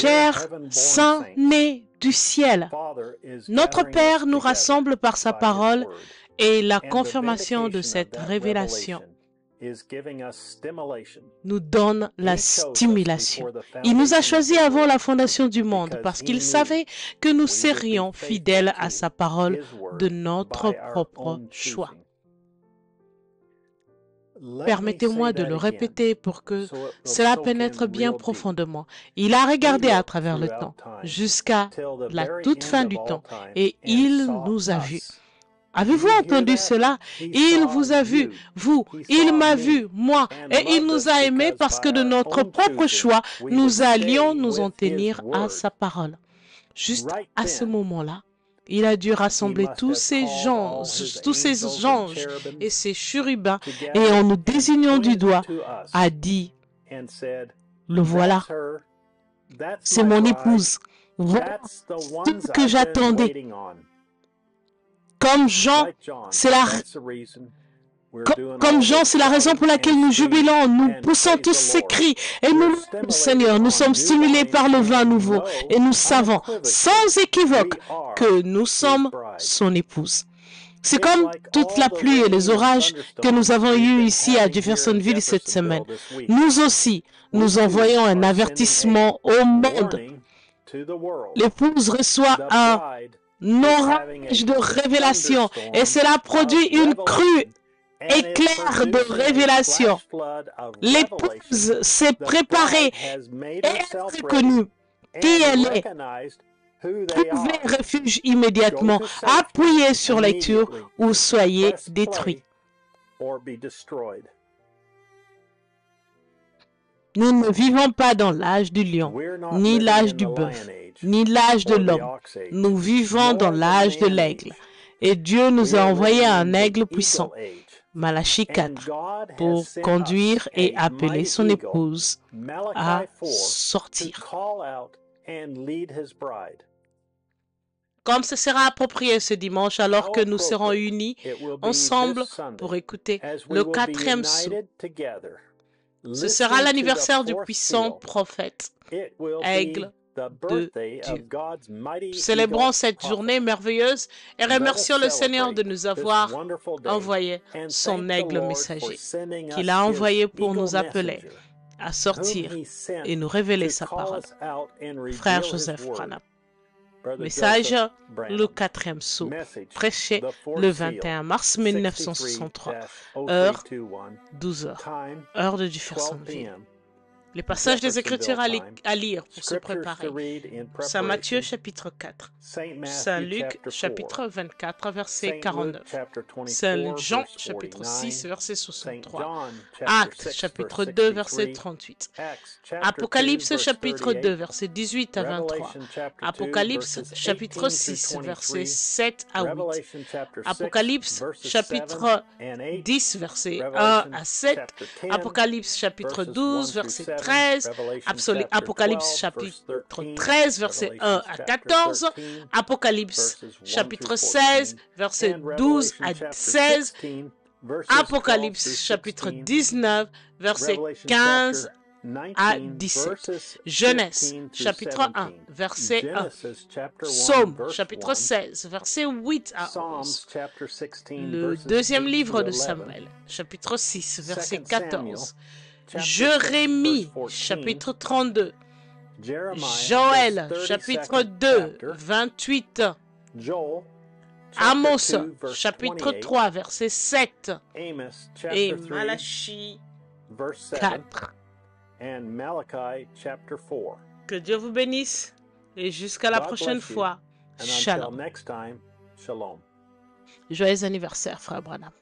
chair saint-né du ciel. Notre Père nous rassemble par sa parole et la confirmation de cette révélation nous donne la stimulation. Il nous a choisis avant la fondation du monde parce qu'il savait que nous serions fidèles à sa parole de notre propre choix. Permettez-moi de le répéter pour que cela pénètre bien profondément. Il a regardé à travers le temps jusqu'à la toute fin du temps et il nous a vus. Avez-vous entendu cela? Il vous a vu, vous, il m'a vu, moi, et il nous a aimés parce que de notre propre choix, nous allions nous en tenir à sa parole. Juste à ce moment-là, il a dû rassembler tous ces anges et ces chérubins, et en nous désignant du doigt, a dit, le voilà, c'est mon épouse, voilà ce que j'attendais. Comme Jean, c'est la raison pour laquelle nous jubilons, nous poussons tous ces cris et nous, Seigneur, nous sommes stimulés par le vin nouveau et nous savons sans équivoque que nous sommes son épouse. C'est comme toute la pluie et les orages que nous avons eus ici à Jeffersonville cette semaine. Nous aussi, nous envoyons un avertissement au monde. L'épouse reçoit un orage de révélation et cela produit une crue éclair de révélation. L'épouse s'est préparée et elle a reconnu qui elle est. Trouvez refuge immédiatement, appuyez sur lecture ou soyez détruits. Nous ne vivons pas dans l'âge du lion, ni l'âge du bœuf, ni l'âge de l'homme. Nous vivons dans l'âge de l'aigle. Et Dieu nous a envoyé un aigle puissant, Malachie 4, pour conduire et appeler son épouse à sortir. Comme ce sera approprié ce dimanche, alors que nous serons unis ensemble pour écouter le 4e psaume. Ce sera l'anniversaire du puissant prophète, aigle de Dieu. Célébrons cette journée merveilleuse et remercions le Seigneur de nous avoir envoyé son aigle messager, qu'il a envoyé pour nous appeler à sortir et nous révéler sa parole. Frère Joseph Branham. Message, le 4e psaume, prêché le 21 mars 1963, heure 12h, heure de Jeffersonville. Les passages des Écritures à lire pour se préparer. Saint Matthieu, chapitre 4. Saint Luc, chapitre 24, verset 49. Saint Jean, chapitre 6, verset 63. Actes, chapitre 2, verset 38. Apocalypse, chapitre 2, verset 18 à 23. Apocalypse, chapitre 6, verset 7 à 8. Apocalypse, chapitre 10, verset 1 à 7. Apocalypse, chapitre 12, verset 13, Apocalypse chapitre 13, verset 1 à 14, Apocalypse chapitre 16, verset 12 à 16, Apocalypse chapitre 19, verset 15 à 17, Genèse chapitre 1, verset 1, Psaume chapitre 16, verset 8 à 11, le deuxième livre de Samuel, chapitre 6, verset 14, Jérémie, chapitre 32. Joël, chapitre 2, 28. Amos, chapitre 3, verset 7. Et Malachie 4. Que Dieu vous bénisse et jusqu'à la prochaine fois. Shalom. Joyeux anniversaire, frère Branham.